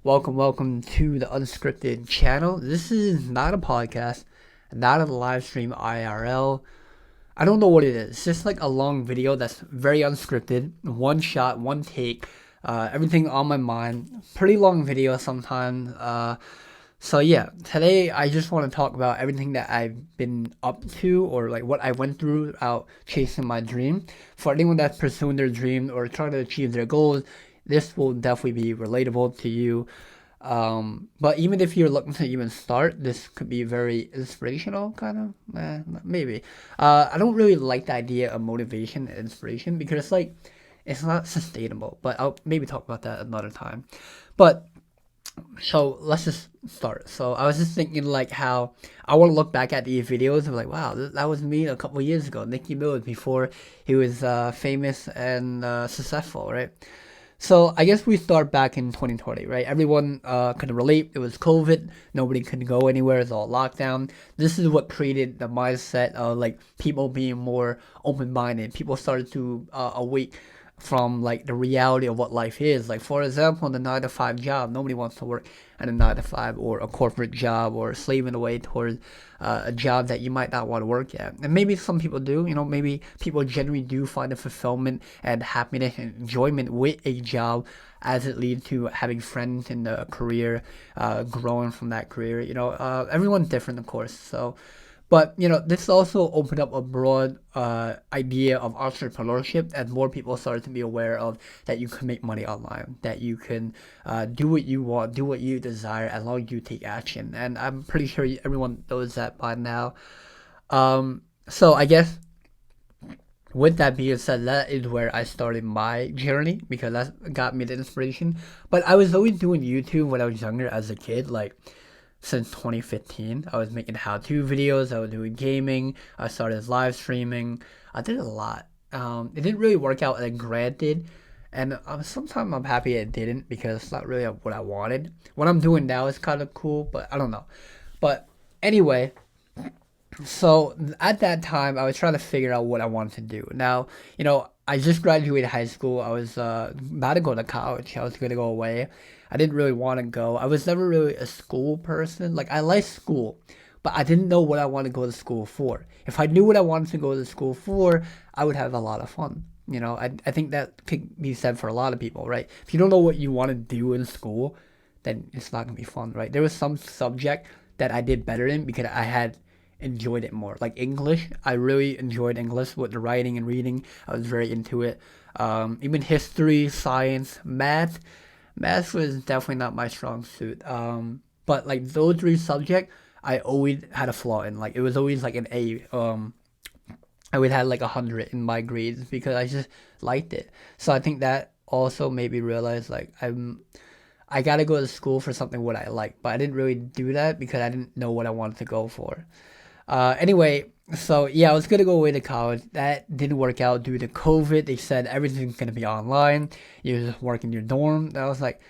Welcome to the Unscripted channel. This is not a podcast, not a live stream IRL. I don't know what it is. It's just like a long video that's very unscripted, one shot, one take, everything on my mind. Pretty long video sometimes. So yeah, today I just want to talk about everything that I've been up to or like what I went through out chasing my dream. For anyone that's pursuing their dream or trying to achieve their goals, this will definitely be relatable to you. But even if you're looking to even start, this could be very inspirational, kind of. Maybe. I don't really like the idea of motivation and inspiration because it's not sustainable. But I'll maybe talk about that another time. But so let's just start. So I was just thinking like how I want to look back at these videos and be like, wow, that was me a couple years ago, Nicky Mills, before he was famous and successful, right? So I guess we start back in 2020, right? Everyone could relate. It was COVID. Nobody could go anywhere. It's all lockdown. This is what created the mindset of like people being more open-minded. People started to awake from like the reality of what life is. Like for example, the 9 to 5 job. Nobody wants to work at a 9 to 5 or a corporate job or slaving away towards a job that you might not want to work at. And maybe some people do. Maybe people generally do find the fulfillment and happiness and enjoyment with a job as it leads to having friends in the career, growing from that career. Everyone's different, of course. So but this also opened up a broad idea of entrepreneurship as more people started to be aware of that you can make money online, that you can do what you want, do what you desire, as long as you take action. And I'm pretty sure everyone knows that by now. So I guess with that being said, that is where I started my journey because that got me the inspiration. But I was always doing YouTube when I was younger as a kid, like since 2015. I was making how-to videos. I was doing gaming. I started live streaming. I did a lot. It didn't really work out like granted, and sometimes I'm happy it didn't because it's not really what I wanted. What I'm doing now is kind of cool, but I don't know. But anyway, so at that time, I was trying to figure out what I wanted to do. Now, I just graduated high school. I was about to go to college. I was going to go away. I didn't really want to go. I was never really a school person. Like, I like school, but I didn't know what I wanted to go to school for. If I knew what I wanted to go to school for, I would have a lot of fun. I think that could be said for a lot of people, right? If you don't know what you want to do in school, then it's not going to be fun, right? There was some subject that I did better in because I had enjoyed it more. Like English, I really enjoyed English with the writing and reading. I was very into it. Even history, science, math. Math was definitely not my strong suit. But like those three subjects, I always had a flaw in. Like it was always like an A. I would have like 100 in my grades because I just liked it. So I think that also made me realize like I gotta go to school for something what I like, but I didn't really do that because I didn't know what I wanted to go for. Anyway, so yeah, I was gonna go away to college. That didn't work out due to COVID. They said everything's gonna be online. You just work in your dorm. And I was like,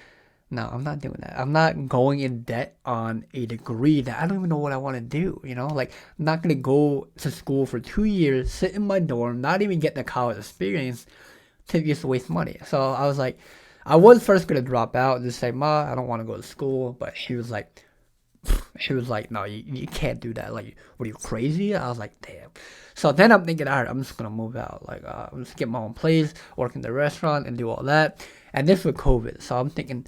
no, I'm not doing that. I'm not going in debt on a degree that I don't even know what I want to do. Like I'm not gonna go to school for 2 years, sit in my dorm, not even get the college experience to just waste money. So I was like, I was first gonna drop out and just say, Ma, I don't want to go to school. But she was like, no, you can't do that. Like, what are you crazy? I was like, damn. So then I'm thinking, all right, I'm just gonna move out. Like, I'm just get my own place, work in the restaurant, and do all that. And this was COVID, so I'm thinking,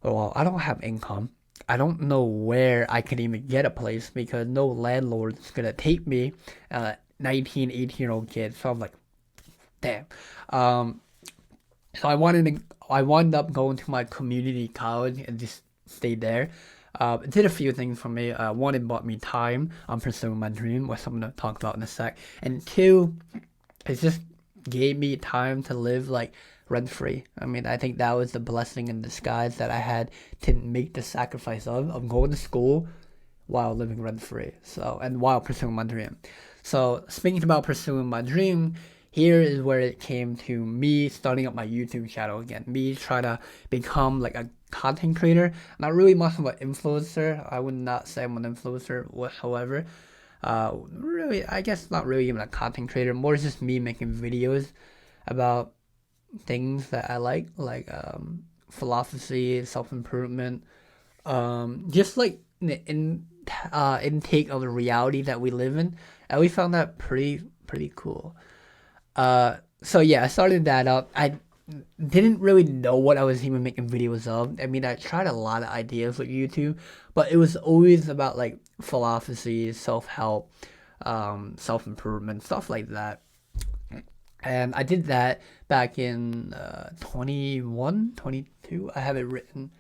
oh, well, I don't have income. I don't know where I can even get a place because no landlord is gonna take me, 19, 18-year-old kid. So I'm like, damn. Um, so I wound up going to my community college and just stayed there. It did a few things for me. One, it bought me time on pursuing my dream, which I'm gonna talk about in a sec. And two, it just gave me time to live like rent free. I mean, I think that was the blessing in disguise that I had to make the sacrifice of going to school while living rent free. So and while pursuing my dream. So speaking about pursuing my dream, here is where it came to me starting up my YouTube channel again. Me trying to become like a content creator. Not really much of an influencer. I would not say I'm an influencer whatsoever. Really, I guess not really even a content creator. More just me making videos about things that I like philosophy, self-improvement, just like intake of the reality that we live in, and we found that pretty cool. So yeah, I started that up. I didn't really know what I was even making videos of. I mean, I tried a lot of ideas with YouTube, but it was always about like philosophy, self-help, self-improvement, stuff like that. And I did that back in 21, 22. I have it written.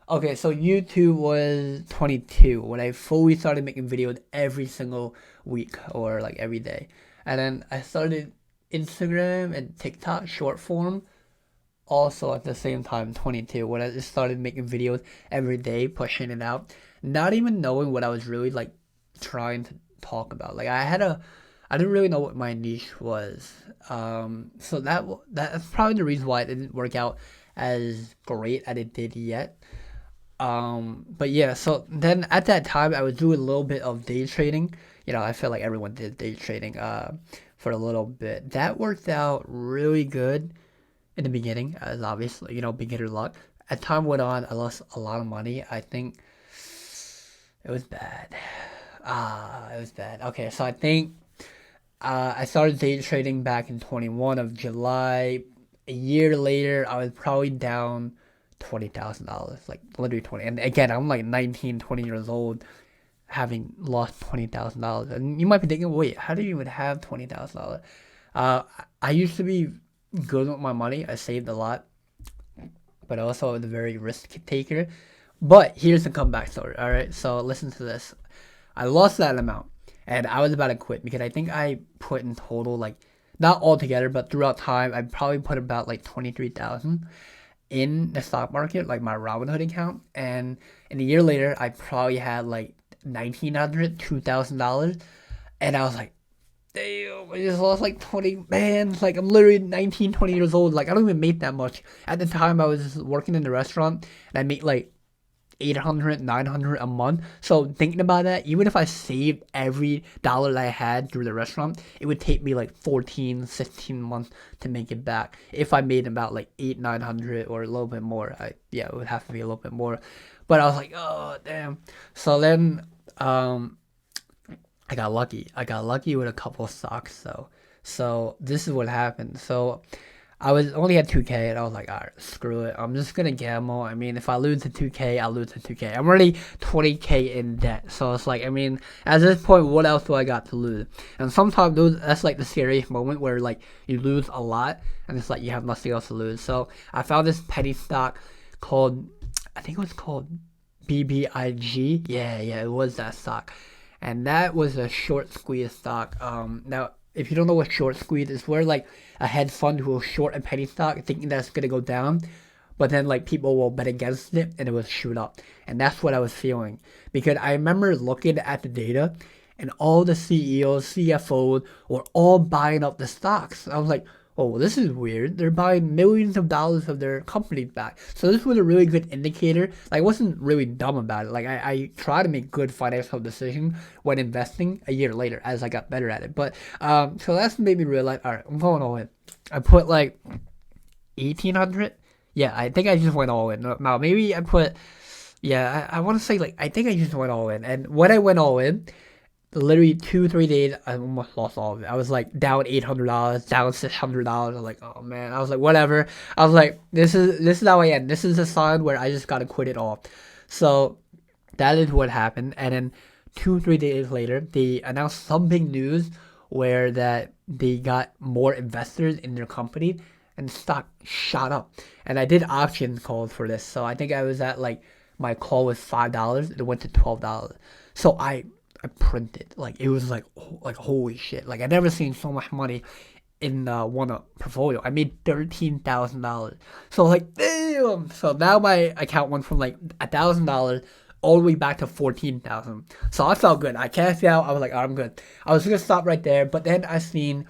Okay, so YouTube was 22 when I fully started making videos every single week or like every day. And then I started Instagram and TikTok short form also at the same time, 22, when I just started making videos every day, pushing it out, not even knowing what I was really like trying to talk about. Like I didn't really know what my niche was. So that's probably the reason why it didn't work out as great as it did yet. But yeah, so then at that time I was doing a little bit of day trading. I feel like everyone did day trading for a little bit. That worked out really good in the beginning, as obviously, beginner luck. As time went on, I lost a lot of money. I think it was bad. It was bad. Okay, so I think I started day trading back in 21 of July. A year later, I was probably down $20,000, like literally 20. And again, I'm like 19, 20 years old, having lost $20,000. And you might be thinking, wait, how do you even have $20,000? I used to be good with my money. I saved a lot, but also I was a very risk taker. But here's the comeback story. All right, so listen to this. I lost that amount, and I was about to quit because I think I put in total, like, not all together, but throughout time, I probably put about like 23,000 in the stock market, like my Robinhood account. And a year later, I probably had like $1,900, $2,000, and I was like, damn, I just lost like 20, man. It's like I'm literally 19, 20 years old. Like I don't even make that much. At the time, I was working in the restaurant, and I made like 800, 900 a month. So thinking about that, even if I saved every dollar that I had through the restaurant, it would take me like 14, 16 months to make it back. If I made about like 8, 900 or a little bit more, it would have to be a little bit more. But I was like, oh damn. So then, I got lucky. I got lucky with a couple of stocks. So this is what happened. So I was only had 2K, and I was like, all right, screw it. I'm just gonna gamble. I mean, if I lose to 2K, I'll lose to 2K. I'm already 20K in debt, so it's like, I mean, at this point, what else do I got to lose? And sometimes that's like the scariest moment where like you lose a lot, and it's like you have nothing else to lose. So I found this penny stock called, I think it was called BBIG. Yeah, it was that stock, and that was a short squeeze stock. Now, if you don't know what short squeeze is, where like a hedge fund will short a penny stock thinking that's gonna go down, but then like people will bet against it and it will shoot up. And that's what I was feeling, because I remember looking at the data and all the CEOs, CFOs were all buying up the stocks. I was like, oh, well, this is weird. They're buying millions of dollars of their companies back. So this was a really good indicator. Like, I wasn't really dumb about it. Like, I try to make good financial decisions when investing a year later as I got better at it. But, so that's made me realize, all right, I'm going all in. I put like 1,800. Yeah, I think I just went all in. Now, maybe I put, yeah, I want to say like, I think I just went all in. And when I went all in, literally 2-3 days, I almost lost all of it. I was like down $800, down $600. I was like, oh man. I was like, whatever. I was like, this is how I end. This is a sign where I just gotta quit it all. So that is what happened. And then 2-3 days later, they announced some big news where that they got more investors in their company, and stock shot up. And I did option calls for this, so I think I was at like, my call was $5. It went to $12. So I printed, like, it was like holy shit, like I never seen so much money in one portfolio. I made $13,000. So like, damn. So now my account went from like $1,000 all the way back to 14,000. So I felt good. I cashed out. I was like, oh, I'm good. I was gonna stop right there, but then I seen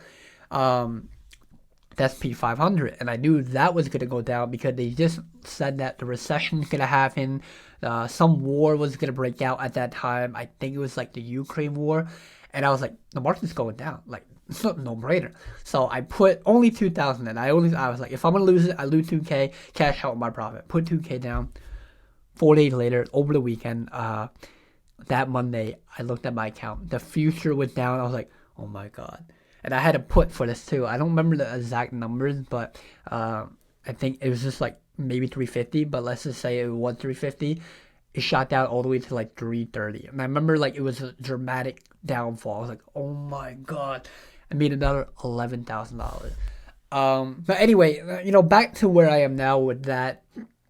the SP 500, and I knew that was gonna go down because they just said that the recession's gonna happen. Some war was gonna break out at that time. I think it was like the Ukraine war, and I was like, the market's going down. Like, it's not no brainer. So I put only 2,000 in. I was like, if I'm gonna lose it, I lose 2K, cash out my profit. Put 2K down. 4 days later, over the weekend, that Monday, I looked at my account. The future was down. I was like, oh my god. And I had a put for this too. I don't remember the exact numbers, but I think it was just like maybe 350. But let's just say it was 350. It shot down all the way to like 330. And I remember like it was a dramatic downfall. I was like, oh my god. I made another $11,000. But anyway, back to where I am now with that.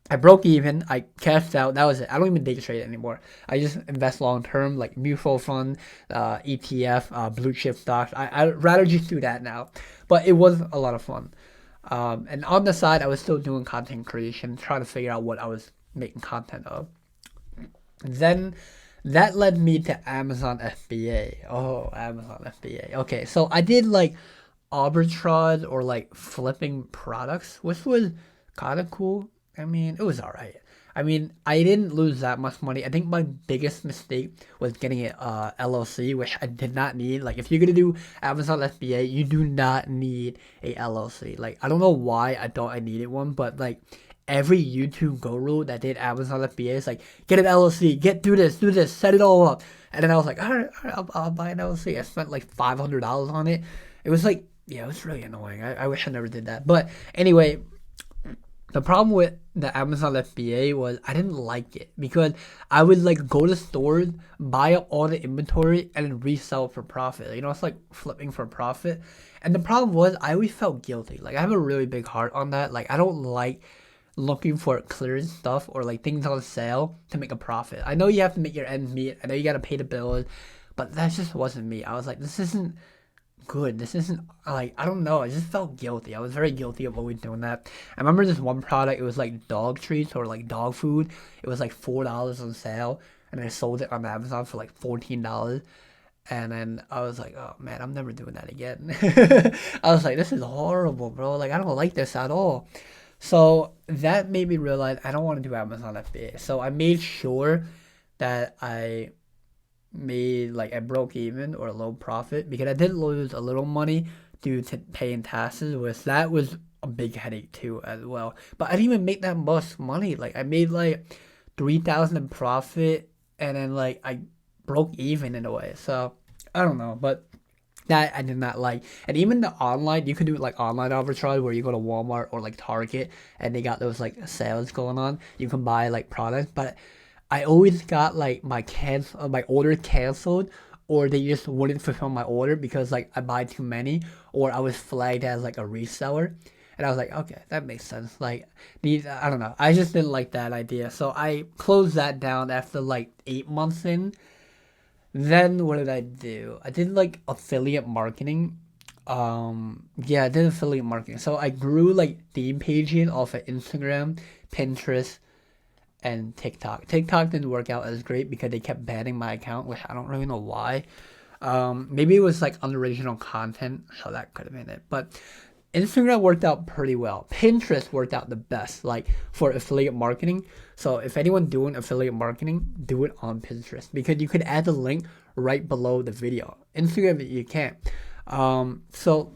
I broke even. I cashed out. That was it. I don't even day trade anymore. I just invest long term, like mutual fund, ETF, blue chip stocks. I'd rather just do that now. But it was a lot of fun. And on the side, I was still doing content creation, trying to figure out what I was making content of. Then that led me to Amazon FBA. Oh, Amazon FBA. Okay, so I did like arbitrage or like flipping products, which was kind of cool. I mean, it was alright. I mean, I didn't lose that much money. I think my biggest mistake was getting it LLC, which I did not need. Like, if you're gonna do Amazon FBA, you do not need a LLC. Like, I don't know why I thought I needed one, but like every YouTube guru that did Amazon FBA is like, get an LLC, do this, set it all up. And then I was like, all right, I'll buy an LLC. I spent like $500 on it. It was like, yeah, it was really annoying. I wish I never did that. But anyway. The problem with the Amazon FBA was I didn't like it because I would like go to stores, buy up all the inventory, and then resell for profit. It's like flipping for profit. And the problem was I always felt guilty. Like I have a really big heart on that. Like I don't like looking for clearance stuff or like things on sale to make a profit. I know you have to make your ends meet. I know you gotta pay the bills, but that just wasn't me. I was like, this isn't good. This isn't like I don't know. I just felt guilty. I was very guilty of always doing that. I remember this one product. It was like dog treats or like dog food. It was like $4 on sale, and I sold it on Amazon for like $14. And then I was like, oh man, I'm never doing that again. I was like, this is horrible, bro. Like I don't like this at all. So that made me realize I don't want to do Amazon FBA. So I made sure that I made like a broke even or a low profit because I did lose a little money due to paying taxes, which that was a big headache too as well. But I didn't even make that much money. Like I made like 3,000 in profit and then like I broke even in a way. So I don't know, but that I did not like. And even the online, you can do like online arbitrage where you go to Walmart or like Target and they got those like sales going on. You can buy like products, but I always got like my order canceled, or they just wouldn't fulfill my order because like I buy too many, or I was flagged as like a reseller, and I was like, okay, that makes sense. Like I don't know, I just didn't like that idea, so I closed that down after like 8 months in. Then what did I do? I did like affiliate marketing. Yeah, I did affiliate marketing. So I grew like theme pages off of Instagram, Pinterest, and TikTok. TikTok didn't work out as great because they kept banning my account, which I don't really know why. Maybe it was like unoriginal content, so that could have been it. But Instagram worked out pretty well. Pinterest worked out the best, like for affiliate marketing. So if anyone doing affiliate marketing, do it on Pinterest because you could add the link right below the video. Instagram, you can't. So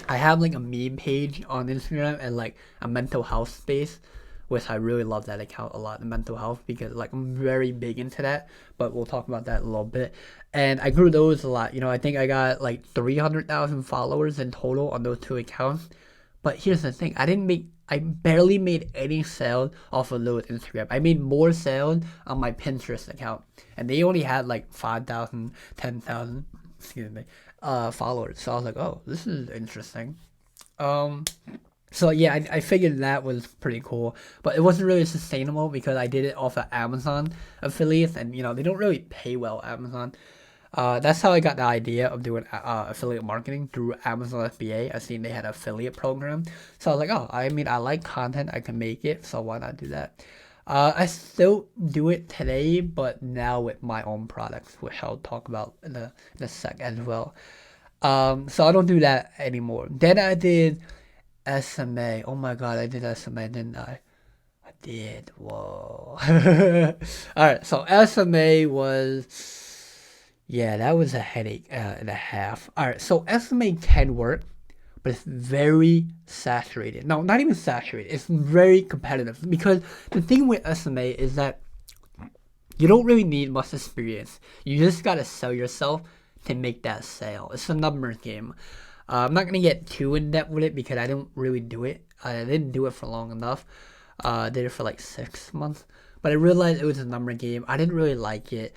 I have like a meme page on Instagram and like a mental health space, which I really love that account a lot, the mental health, because like I'm very big into that, but we'll talk about that a little bit. And I grew those a lot. I think I got like 300,000 followers in total on those two accounts. But here's the thing, I barely made any sales off of those Instagram. I made more sales on my Pinterest account, and they only had like 5,000, 10,000, followers. So I was like, oh, this is interesting. So yeah, I figured that was pretty cool, but it wasn't really sustainable because I did it off of Amazon affiliates, and they don't really pay well, Amazon. That's how I got the idea of doing affiliate marketing through Amazon FBA. I seen they had an affiliate program, so I was like, oh, I mean, I like content, I can make it, so why not do that? I still do it today, but now with my own products, which I'll talk about in a sec as well. So I don't do that anymore. Then I did SMA. Oh my god, I did SMA, didn't I? I did. Whoa. Alright, so SMA was. Yeah, that was a headache and a half. All right, so SMA can work, but it's very saturated. No, not even saturated. It's very competitive because the thing with SMA is that you don't really need much experience. You just gotta sell yourself to make that sale. It's a numbers game. I'm not gonna get too in depth with it because I don't really do it. I didn't do it for long enough. I did it for like 6 months, but I realized it was a number game. I didn't really like it.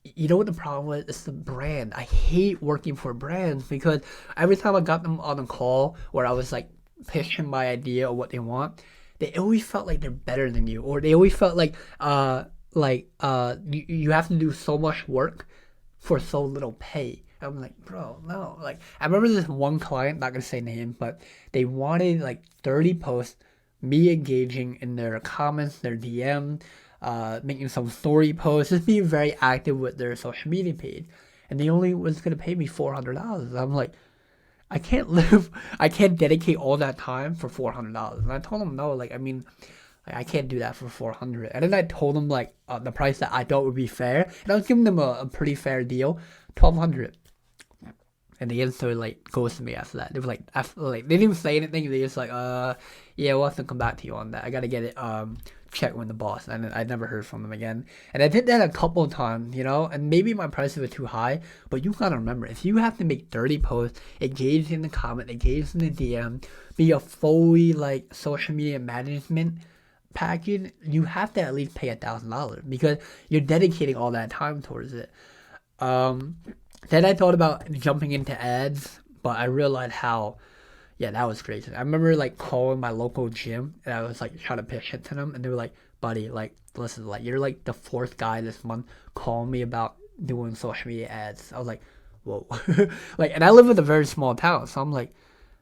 You know what the problem was? It's the brand. I hate working for brands because every time I got them on a call where I was like pitching my idea of what they want, they always felt like they're better than you, or they always felt like you have to do so much work for so little pay. I'm like, bro, no. Like, I remember this one client, not gonna say name, but they wanted like 30 posts, me engaging in their comments, their DM, making some story posts, just being very active with their social media page. And they only was gonna pay me $400. I'm like, I can't dedicate all that time for $400. And I told them no, like, I mean, like, I can't do that for 400. And then I told them like the price that I thought would be fair, and I was giving them a pretty fair deal, 1,200. And they instantly like ghosted me after that. They were like, they didn't even say anything. They just like, yeah, we'll have to come back to you on that. I gotta get it checked with the boss. And I never heard from them again. And I did that a couple of times, you know. And maybe my prices were too high, but you gotta remember, if you have to make 30 posts, engage in the comment, engage in the DM, be a fully like social media management package, you have to at least pay $1,000 because you're dedicating all that time towards it. Then I thought about jumping into ads, but I realized how, yeah, that was crazy. I remember like calling my local gym and I was like trying to pitch it to them, and they were like, buddy, like, listen, like, you're like the fourth guy this month calling me about doing social media ads. I was like, whoa. Like, and I live in a very small town, so I'm like,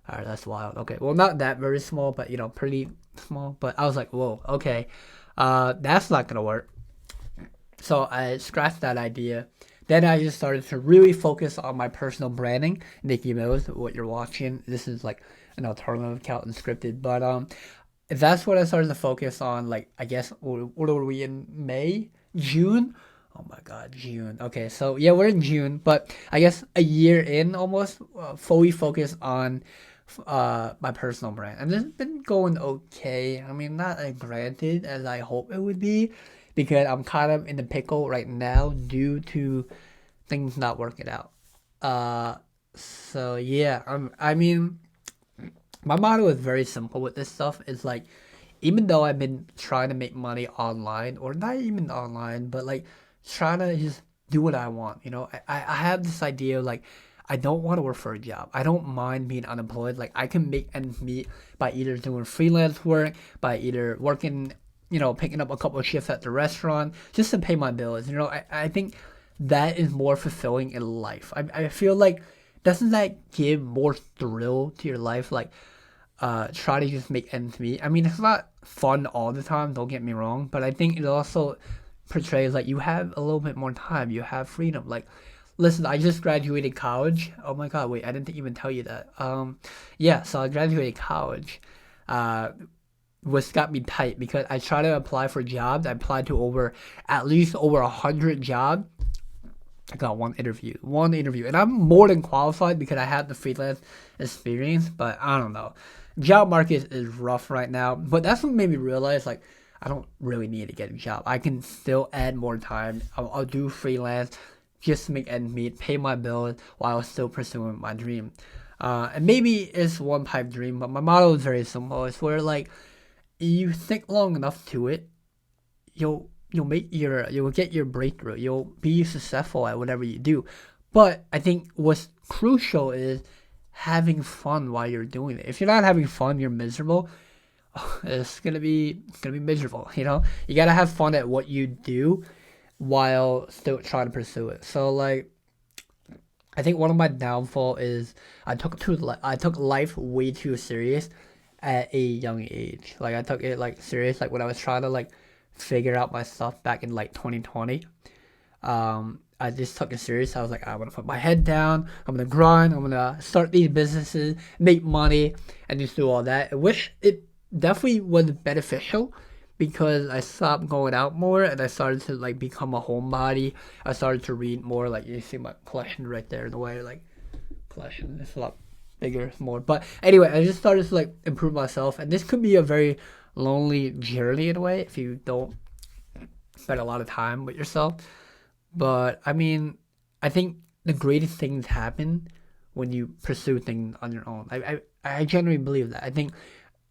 all right, that's wild. Okay, well, not that very small, but, you know, pretty small. But I was like, whoa, okay, that's not gonna work. So I scratched that idea. Then I just started to really focus on my personal branding. Nikki knows what you're watching. This is like an alternative account, Unscripted. But that's what I started to focus on. Like, I guess, what are we in May? June? Oh my God, June. Okay, so yeah, we're in June. But I guess a year in almost, fully focused on my personal brand. And it's been going okay. I mean, not as granted as I hope it would be, because I'm kind of in the pickle right now due to things not working out. So yeah, I mean, my motto is very simple with this stuff. It's like, even though I've been trying to make money online, or not even online, but like trying to just do what I want, you know, I have this idea of like, I don't want to work for a job. I don't mind being unemployed. Like, I can make ends meet by either doing freelance work, by either working, you know, picking up a couple of shifts at the restaurant just to pay my bills. You know, I think that is more fulfilling in life. I feel like, doesn't that give more thrill to your life? Like, try to just make ends meet. I mean, it's not fun all the time, don't get me wrong, but I think it also portrays like you have a little bit more time, you have freedom. Like, listen, I just graduated college. Oh my God, wait, I didn't even tell you that. Yeah, so I graduated college. Which got me tight because I tried to apply for jobs. I applied to at least over 100 jobs. I got one interview, and I'm more than qualified because I have the freelance experience. But I don't know, job market is rough right now. But that's what made me realize, like, I don't really need to get a job. I can still add more time. I'll do freelance just to make ends meet, pay my bills while still pursuing my dream. And maybe it's one pipe dream, but my motto is very simple. It's where like, you think long enough to it, you'll get your breakthrough. You'll be successful at whatever you do. But I think what's crucial is having fun while you're doing it. If you're not having fun, you're miserable. It's gonna be miserable. You know, you gotta have fun at what you do while still trying to pursue it. So like, I think one of my downfall is I took life way too serious at a young age. Like, I took it like serious, like when I was trying to like figure out my stuff back in like 2020. I just took it serious. I was like, I'm gonna put my head down, I'm gonna grind, I'm gonna start these businesses, make money, and just do all that. Which it definitely was beneficial, because I stopped going out more and I started to like become a homebody. I started to read more. Like you see my collection right there in the way, like collection. It's a lot bigger, more. But anyway, I just started to like improve myself, and this could be a very lonely journey in a way if you don't spend a lot of time with yourself. But I mean, I think the greatest things happen when you pursue things on your own. I genuinely believe that. I think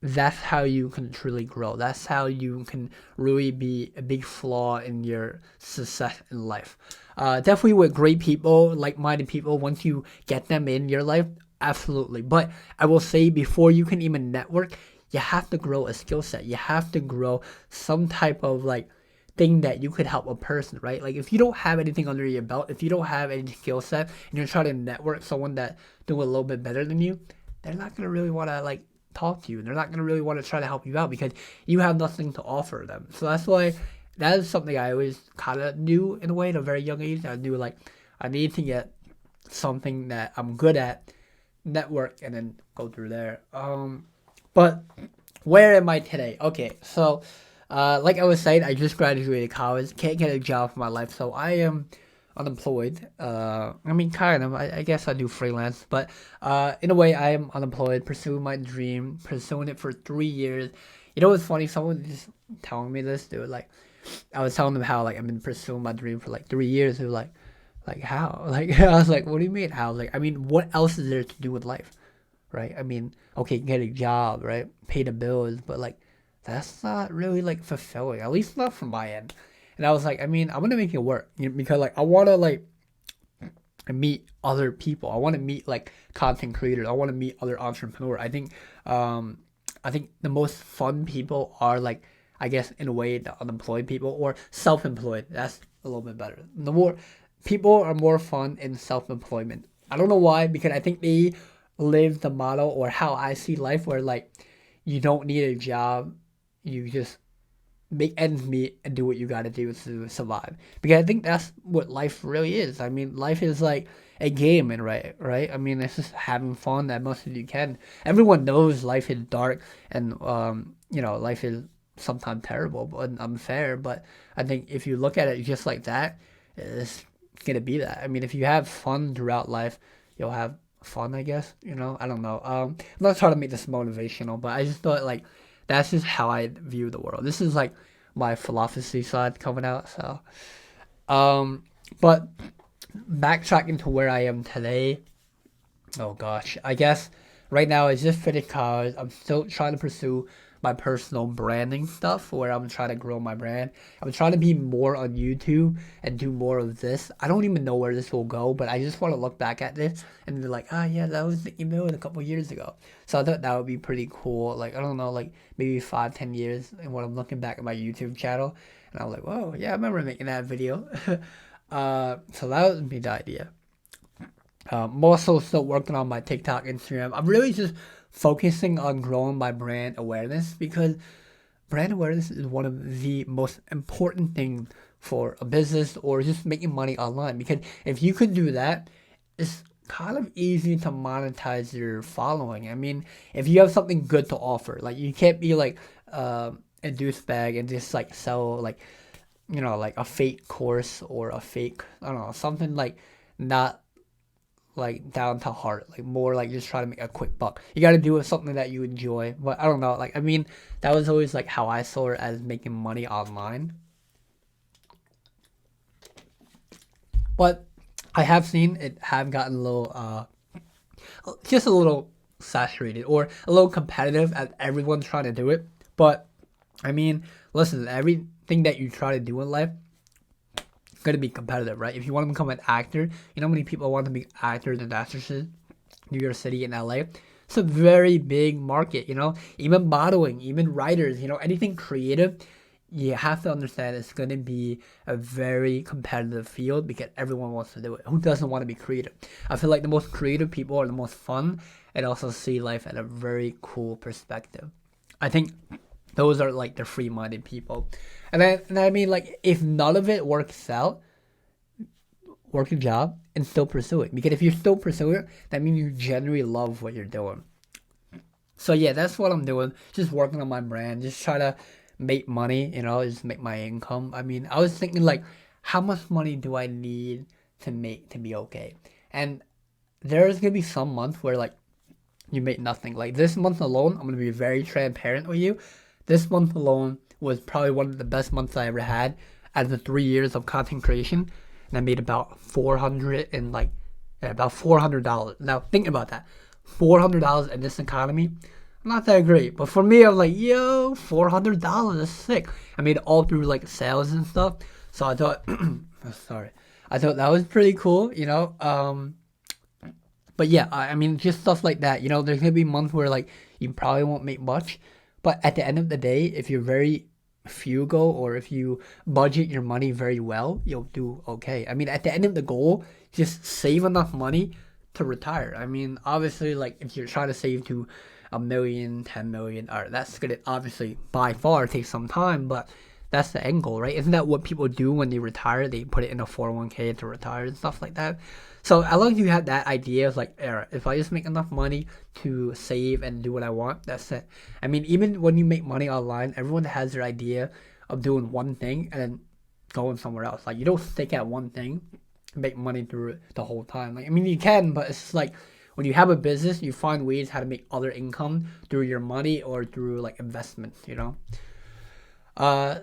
that's how you can truly grow. That's how you can really be a big flaw in your success in life. Definitely with great people, like-minded people, once you get them in your life, absolutely. But I will say before you can even network, you have to grow a skill set. You have to grow some type of like thing that you could help a person, right? Like if you don't have anything under your belt, if you don't have any skill set, and you're trying to network someone that do a little bit better than you, they're not gonna really want to like talk to you. They're not gonna really want to try to help you out because you have nothing to offer them. So that's why that is something I always kind of knew in a way at a very young age. I knew like I need to get something that I'm good at, network, and then go through there. But where am I today? Okay, so like I was saying, I just graduated college, can't get a job for my life, so I am unemployed. I mean, kind of. I guess I do freelance, but in a way, I am unemployed, pursuing my dream, pursuing it for 3 years. You know what's funny? Someone just telling me this, dude. Like, I was telling them how like I've been pursuing my dream for like 3 years. They were like how? Like I was like, what do you mean how? Like I mean, what else is there to do with life, right? I mean, okay, get a job, right? Pay the bills, but like that's not really like fulfilling, at least not from my end. And I was like, I mean, I'm gonna make it work because like I wanna like meet other people. I want to meet like content creators. I want to meet other entrepreneurs. I think the most fun people are like I guess in a way the unemployed people or self-employed. That's a little bit better. The more people are more fun in self-employment. I don't know why because I think they live the model or how I see life where like you don't need a job. You just make ends meet and do what you gotta do to survive. Because I think that's what life really is. I mean, life is like a game, and right? I mean, it's just having fun as much as you can. Everyone knows life is dark, and life is sometimes terrible and unfair. But I think if you look at it just like that, it's gonna be that. I mean, if you have fun throughout life, you'll have fun. I guess I don't know. I'm not trying to make this motivational, but I just thought like that's just how I view the world. This is like my philosophy side coming out. So, but backtracking to where I am today. Oh gosh, I guess right now I just finished college. I'm still trying to pursue my personal branding stuff where I'm trying to grow my brand. I'm trying to be more on YouTube and do more of this. I don't even know where this will go, but I just want to look back at this and be like, yeah, that was the email a couple years ago. So I thought that would be pretty cool. Like, I don't know, like maybe 5, 10 years and when I'm looking back at my YouTube channel and I'm like, whoa, yeah, I remember making that video. So that would be the idea. I'm also still working on my TikTok, Instagram. I'm really just focusing on growing my brand awareness because brand awareness is one of the most important things for a business or just making money online. Because if you can do that, it's kind of easy to monetize your following. I mean, if you have something good to offer, like you can't be like a douchebag and just like sell like like a fake course or a fake I don't know something like not like down to heart, like more like just try to make a quick buck. You got to do something that you enjoy. But I don't know, like I mean, that was always like how I saw it as making money online. But I have seen it have gotten a little, just a little saturated or a little competitive as everyone's trying to do it. But I mean, listen, everything that you try to do in life going to be competitive, right? If you want to become an actor, you know how many people want to be actors and actresses in New York City and LA? It's a very big market, even modeling, even writers, anything creative, you have to understand it's going to be a very competitive field because everyone wants to do it. Who doesn't want to be creative? I feel like the most creative people are the most fun and also see life at a very cool perspective. I think those are like the free-minded people. And I mean, like, if none of it works out, work a job and still pursue it. Because if you're still pursuing it, that means you genuinely love what you're doing. So yeah, that's what I'm doing. Just working on my brand. Just try to make money, just make my income. I mean, I was thinking like, how much money do I need to make to be okay? And there's gonna be some month where like you make nothing. Like this month alone, I'm gonna be very transparent with you. This month alone was probably one of the best months I ever had out of the 3 years of content creation, and I made about 400 and like about $400. Now think about that, $400 in this economy, not that great. But for me, I was like, yo, $400 is sick. I made it all through like sales and stuff. So I thought, sorry, I thought that was pretty cool. But yeah, I mean, just stuff like that. There's gonna be months where like you probably won't make much, but at the end of the day, if you're very frugal or if you budget your money very well, you'll do okay. I mean, at the end of the goal, just save enough money to retire. I mean, obviously, like if you're trying to save to a million, 10 million, or that's gonna obviously by far take some time, but that's the end goal, right? Isn't that what people do when they retire? They put it in a 401k to retire and stuff like that. So as long as you have that idea of like, if I just make enough money to save and do what I want, that's it. I mean, even when you make money online, everyone has their idea of doing one thing and then going somewhere else. Like you don't stick at one thing, make money through it the whole time. Like I mean, you can, but it's just like when you have a business, you find ways how to make other income through your money or through like investments.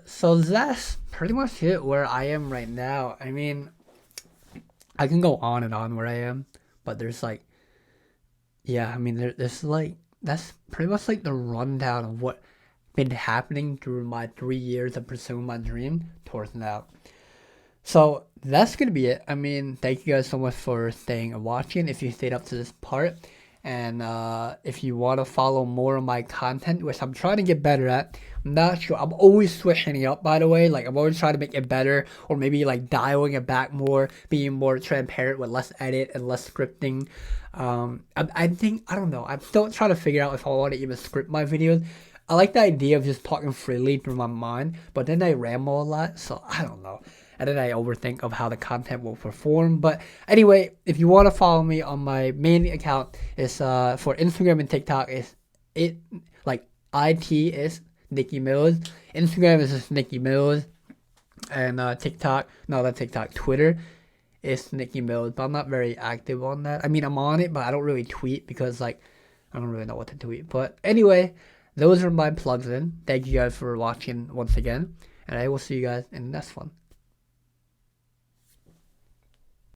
So that's pretty much it where I am right now. I mean, I can go on and on where I am, but there's like, yeah, I mean, there's like, that's pretty much like the rundown of what been happening through my 3 years of pursuing my dream towards now. So that's gonna be it. I mean, thank you guys so much for staying and watching. If you stayed up to this part, and if you want to follow more of my content, which I'm trying to get better at, I'm not sure. I'm always switching it up, by the way. Like I'm always trying to make it better, or maybe like dialing it back more, being more transparent with less edit and less scripting. I think I don't know. I'm still trying to figure out if I want to even script my videos. I like the idea of just talking freely through my mind, but then I ramble a lot, so I don't know. And then I overthink of how the content will perform. But anyway, if you want to follow me on my main account, is for Instagram and TikTok is it like IT is Nikki Mills. Instagram is just Nikki Mills, and TikTok, no, not TikTok, Twitter is Nikki Mills. But I'm not very active on that. I mean, I'm on it, but I don't really tweet because like I don't really know what to tweet. But anyway, those are my plugs in. Thank you guys for watching once again, and I will see you guys in the next one.